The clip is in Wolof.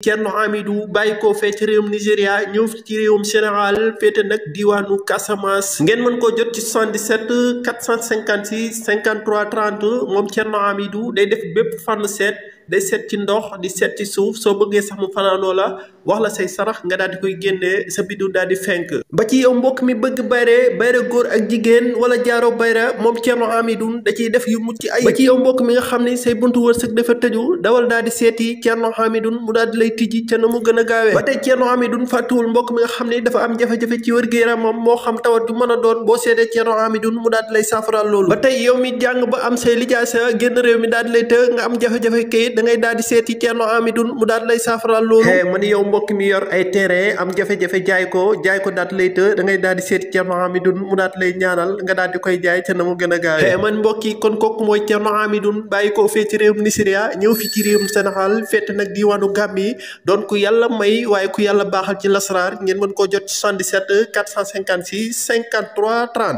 Thierno Hamidou bàyyi ko fee ci réewum Nigéria ñëw fi ci réewum Sénégal féete nag diwaanu Casamance ngeen mën koo jot ci 77 456 53 30 moom Thierno Hamidou day def bépp fànn seet day seet ci ndox di seet ci suuf soo bëggee sax mu fanaanoo la wax la say sarax nga daal di koy génnee sa biddu daal di fenk ba ci yow mbokk mi bëgg bayre góor ak jigéen wala jaaro bayra moom Thierno Hamidou da ciy def yu mucc ay ba ci yow mbokk mi nga xam ne say buntu wërsëg dafa tëju dawal daal di seeti Thierno Hamidou mu daal di lay tijji ca na mu gën a gaawee ba tey Thierno Hamidou fàttuwul mbokk mi nga xam ne dafa am jafe-jafe ci wér-gu-yaramam moo xam tawat ju mën a doon boo seetee Thierno Hamidou mu daal di lay saafaraal loolu ba tey yow mi jàng ba am say lijaasa génn réew mi daal di lay të nga am jafe-jafe kayit da ngay daal di seeti Thierno Hamidou mu daal di lay saafaraal loolu ma ni yow mbokk mi yor ay terrain am jafe-jafe jaay ko daal di lay të da ngay daal di seeti Thierno Hamidou mu daal di lay ñaanal nga daal di koy jaay ca na mu gën a gaawee man mbokk yi kon kooku mooy Thierno Hamidou bàyyi ko fee ci réewum Nigéria ñëw fi ci réewum Sénégal fekk nag diwaanu Gambie doon ku yàlla may waaye ku yàlla baaxal ci lasaraar ngeen mën koo jot ci 77 456 53 30